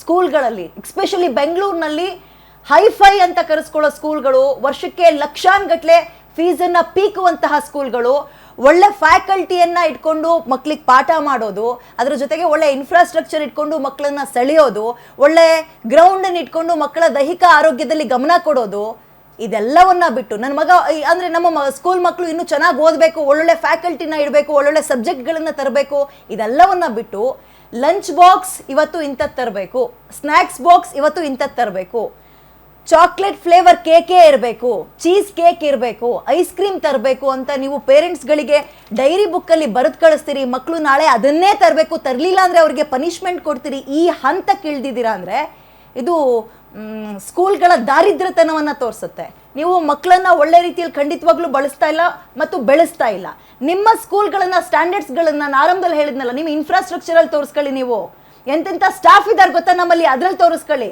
ಸ್ಕೂಲ್ಗಳಲ್ಲಿ, especially ಬೆಂಗಳೂರಿನಲ್ಲಿ hi fi ಅಂತ ಕರೆಸ್ಕೊಳ್ಳೋ ಸ್ಕೂಲ್ಗಳು, ವರ್ಷಕ್ಕೆ ಲಕ್ಷಾನ್ಗಟ್ಲೆ ಫೀಸನ್ನು ಪೀಕುವಂತಹ ಸ್ಕೂಲ್ಗಳು, ಒಳ್ಳೆ ಫ್ಯಾಕಲ್ಟಿಯನ್ನ ಇಟ್ಕೊಂಡು ಮಕ್ಕಳಿಗೆ ಪಾಠ ಮಾಡೋದು, ಅದರ ಜೊತೆಗೆ ಒಳ್ಳೆ ಇನ್ಫ್ರಾಸ್ಟ್ರಕ್ಚರ್ ಇಟ್ಕೊಂಡು ಮಕ್ಕಳನ್ನ ಸೆಳೆಯೋದು, ಒಳ್ಳೆ ಗ್ರೌಂಡನ್ನು ಇಟ್ಕೊಂಡು ಮಕ್ಕಳ ದೈಹಿಕ ಆರೋಗ್ಯದಲ್ಲಿ ಗಮನ ಕೊಡೋದು, ಇದೆಲ್ಲವನ್ನ ಬಿಟ್ಟು ನನ್ನ ಮಗ ಅಂದರೆ ನಮ್ಮ ಸ್ಕೂಲ್ ಮಕ್ಕಳು ಇನ್ನೂ ಚೆನ್ನಾಗಿ ಓದಬೇಕು, ಒಳ್ಳೊಳ್ಳೆ ಫ್ಯಾಕಲ್ಟಿನ ಇಡಬೇಕು, ಒಳ್ಳೊಳ್ಳೆ ಸಬ್ಜೆಕ್ಟ್ಗಳನ್ನು ತರಬೇಕು, ಇದೆಲ್ಲವನ್ನ ಬಿಟ್ಟು ಲಂಚ್ ಬಾಕ್ಸ್ ಇವತ್ತು ಇಂಥದ್ದು ತರಬೇಕು, ಸ್ನ್ಯಾಕ್ಸ್ ಬಾಕ್ಸ್ ಇವತ್ತು ಇಂಥದ್ದು ತರಬೇಕು, ಚಾಕ್ಲೇಟ್ ಫ್ಲೇವರ್ ಕೇಕೇ ಇರಬೇಕು, ಚೀಸ್ ಕೇಕ್ ಇರಬೇಕು, ಐಸ್ ಕ್ರೀಮ್ ತರಬೇಕು ಅಂತ ನೀವು ಪೇರೆಂಟ್ಸ್ಗಳಿಗೆ ಡೈರಿ ಬುಕ್ಕಲ್ಲಿ ಬರೆದು ಕಳಿಸ್ತೀರಿ. ಮಕ್ಕಳು ನಾಳೆ ಅದನ್ನೇ ತರಬೇಕು, ತರಲಿಲ್ಲ ಅಂದರೆ ಅವ್ರಿಗೆ ಪನಿಷ್ಮೆಂಟ್ ಕೊಡ್ತೀರಿ. ಈ ಹಂತಕ್ಕೆ ಇಳ್ದಿದ್ದೀರಾ ಅಂದರೆ ಇದು ಸ್ಕೂಲ್ಗಳ ದಾರಿದ್ರ್ಯತನವನ್ನು ತೋರಿಸುತ್ತೆ. ನೀವು ಮಕ್ಕಳನ್ನ ಒಳ್ಳೆ ರೀತಿಯಲ್ಲಿ ಖಂಡಿತವಾಗ್ಲೂ ಬಳಸ್ತಾ ಇಲ್ಲ ಮತ್ತು ಬೆಳೆಸ್ತಾ ಇಲ್ಲ. ನಿಮ್ಮ ಸ್ಕೂಲ್ಗಳನ್ನ ಸ್ಟ್ಯಾಂಡರ್ಡ್ಸ್ಗಳನ್ನ ನಾನು ಆರಂಭದಲ್ಲಿ ಹೇಳಿದ್ನಲ್ಲ, ನಿಮ್ಮ ಇನ್ಫ್ರಾಸ್ಟ್ರಕ್ಚರಲ್ಲಿ ತೋರಿಸ್ಕೊಳ್ಳಿ. ನೀವು ಎಂತೆಂಥ ಸ್ಟಾಫ್ ಇದ್ದಾರೆ ಗೊತ್ತಾ ನಮ್ಮಲ್ಲಿ, ಅದ್ರಲ್ಲಿ ತೋರಿಸ್ಕೊಳ್ಳಿ.